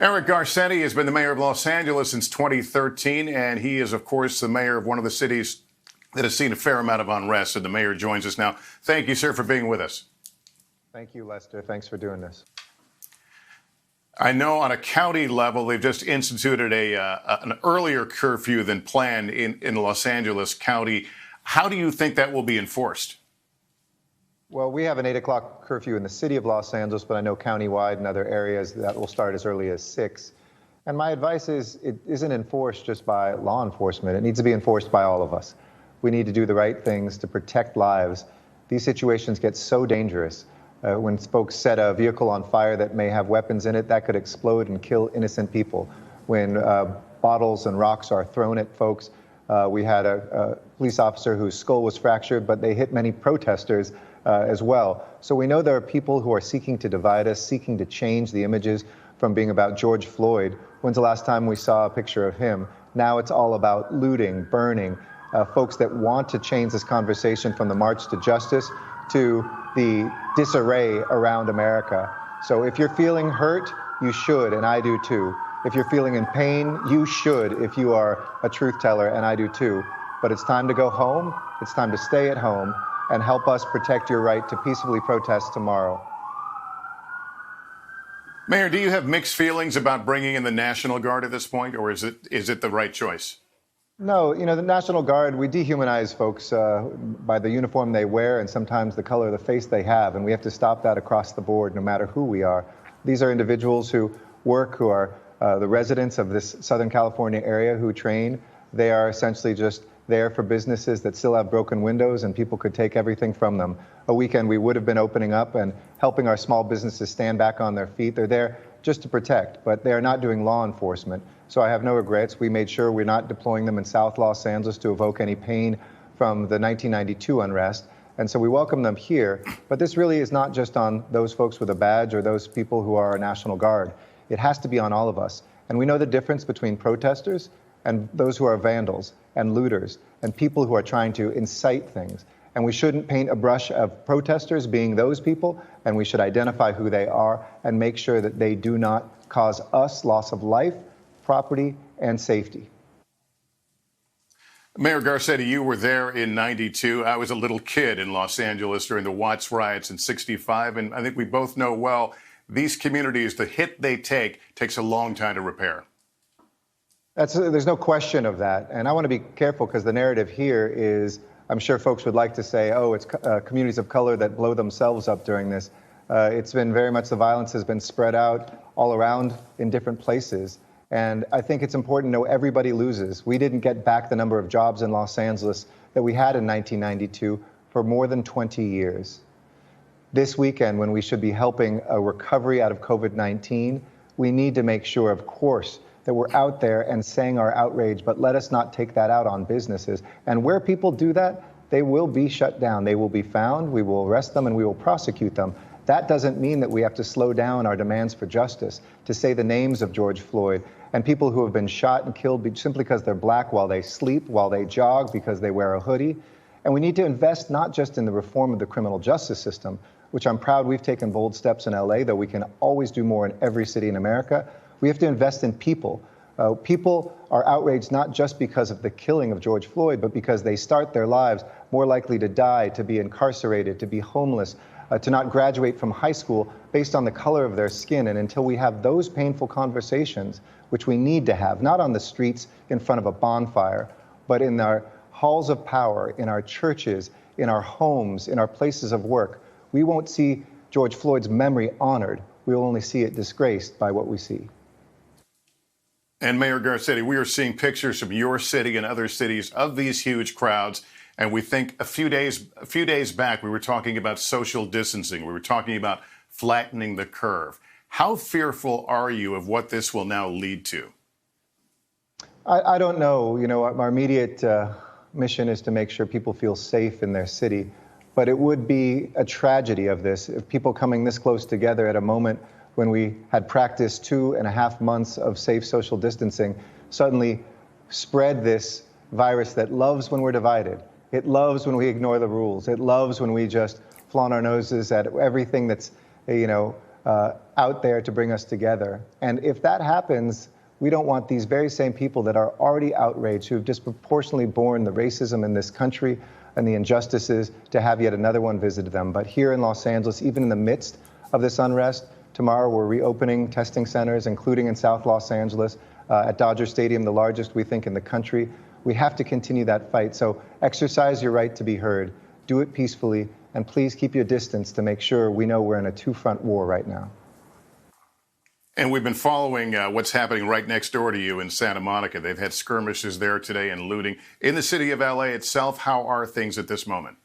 Eric Garcetti has been the mayor of Los Angeles since 2013, and he is, of course, the mayor of one of the cities that has seen a fair amount of unrest. And the mayor joins us now. Thank you, sir, for being with us. Thank you, Lester. Thanks for doing this. I know on a county level, they've just instituted an earlier curfew than planned in Los Angeles County. How do you think that will be enforced? Well, we have an 8 o'clock curfew in the city of Los Angeles, but I know countywide and other areas that will start as early as 6. And my advice is it isn't enforced just by law enforcement. It needs to be enforced by all of us. We need to do the right things to protect lives. These situations get so dangerous. When folks set a vehicle on fire that may have weapons in it, that could explode and kill innocent people. When bottles and rocks are thrown at folks, we had a police officer whose skull was fractured, but they hit many protesters as well. So we know there are people who are seeking to divide us, seeking to change the images from being about George Floyd. When's the last time we saw a picture of him? Now it's all about looting, burning, folks that want to change this conversation from the March to Justice to the disarray around America. So if you're feeling hurt, you should, and I do too. If you're feeling in pain, you should if you are a truth teller, and I do too. But it's time to go home. It's time to stay at home and help us protect your right to peacefully protest tomorrow. Mayor, do you have mixed feelings about bringing in the National Guard at this point, or is it the right choice? No, the National Guard, we dehumanize folks by the uniform they wear and sometimes the color of the face they have, and we have to stop that across the board no matter who we are. These are individuals who work, who are the residents of this Southern California area who train. They are essentially just there for businesses that still have broken windows and people could take everything from them. A weekend we would have been opening up and helping our small businesses stand back on their feet. They're there just to protect, but they are not doing law enforcement. So I have no regrets. We made sure we're not deploying them in South Los Angeles to evoke any pain from the 1992 unrest. And so we welcome them here. But this really is not just on those folks with a badge or those people who are our National Guard. It has to be on all of us. And we know the difference between protesters and those who are vandals and looters and people who are trying to incite things. And we shouldn't paint a brush of protesters being those people, and we should identify who they are and make sure that they do not cause us loss of life, property, and safety. Mayor Garcetti, you were there in 92. I was a little kid in Los Angeles during the Watts riots in 65, and I think we both know well these communities, the hit they take takes a long time to repair. There's no question of that. And I want to be careful because the narrative here is, I'm sure folks would like to say, oh, it's communities of color that blow themselves up during this. It's been very much, the violence has been spread out all around in different places. And I think it's important to know everybody loses. We didn't get back the number of jobs in Los Angeles that we had in 1992 for more than 20 years. This weekend, when we should be helping a recovery out of COVID-19, we need to make sure, of course, that we're out there and saying our outrage, but let us not take that out on businesses. And where people do that, they will be shut down. They will be found, we will arrest them, and we will prosecute them. That doesn't mean that we have to slow down our demands for justice, to say the names of George Floyd and people who have been shot and killed simply because they're black while they sleep, while they jog, because they wear a hoodie. And we need to invest not just in the reform of the criminal justice system, which I'm proud we've taken bold steps in LA, though we can always do more in every city in America. We have to invest in people. People are outraged not just because of the killing of George Floyd, but because they start their lives more likely to die, to be incarcerated, to be homeless, to not graduate from high school based on the color of their skin. And until we have those painful conversations, which we need to have, not on the streets in front of a bonfire, but in our halls of power, in our churches, in our homes, in our places of work, we won't see George Floyd's memory honored. We will only see it disgraced by what we see. And Mayor Garcetti, we are seeing pictures from your city and other cities of these huge crowds. And we think a few days back, we were talking about social distancing. We were talking about flattening the curve. How fearful are you of what this will now lead to? I don't know. Our immediate mission is to make sure people feel safe in their city. But it would be a tragedy of this if people coming this close together at a moment when we had practiced 2.5 months of safe social distancing suddenly spread this virus that loves when we're divided. It loves when we ignore the rules. It loves when we just flaunt our noses at everything that's, out there to bring us together. And if that happens, we don't want these very same people that are already outraged, who have disproportionately borne the racism in this country and the injustices, to have yet another one visit them. But here in Los Angeles, even in the midst of this unrest, tomorrow we're reopening testing centers, including in South Los Angeles, at Dodger Stadium, the largest, we think, in the country. We have to continue that fight. So exercise your right to be heard. Do it peacefully. And please keep your distance to make sure we know we're in a two-front war right now. And we've been following what's happening right next door to you in Santa Monica. They've had skirmishes there today and looting. In the city of L.A. itself, how are things at this moment?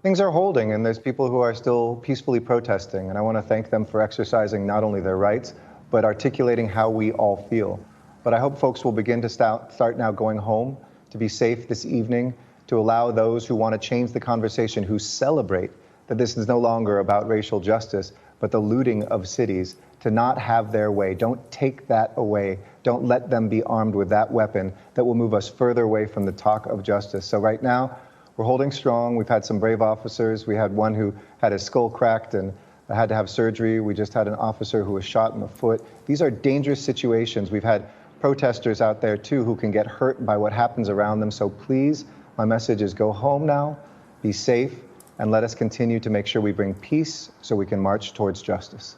Things are holding, and there's people who are still peacefully protesting. And I want to thank them for exercising not only their rights, but articulating how we all feel. But I hope folks will begin to start now going home, to be safe this evening, to allow those who want to change the conversation, who celebrate that this is no longer about racial justice, but the looting of cities, to not have their way. Don't take that away. Don't let them be armed with that weapon that will move us further away from the talk of justice. So right now, we're holding strong. We've had some brave officers. We had one who had his skull cracked and had to have surgery. We just had an officer who was shot in the foot. These are dangerous situations. We've had protesters out there, too, who can get hurt by what happens around them. So please, my message is go home now, be safe, and let us continue to make sure we bring peace so we can march towards justice.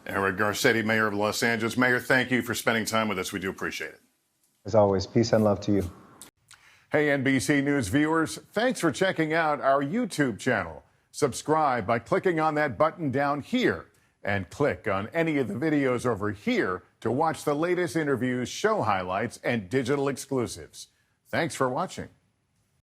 Eric Garcetti, Mayor of Los Angeles. Mayor, thank you for spending time with us. We do appreciate it. As always, peace and love to you. Hey, NBC News viewers, thanks for checking out our YouTube channel. Subscribe by clicking on that button down here, and click on any of the videos over here to watch the latest interviews, show highlights, and digital exclusives. Thanks for watching.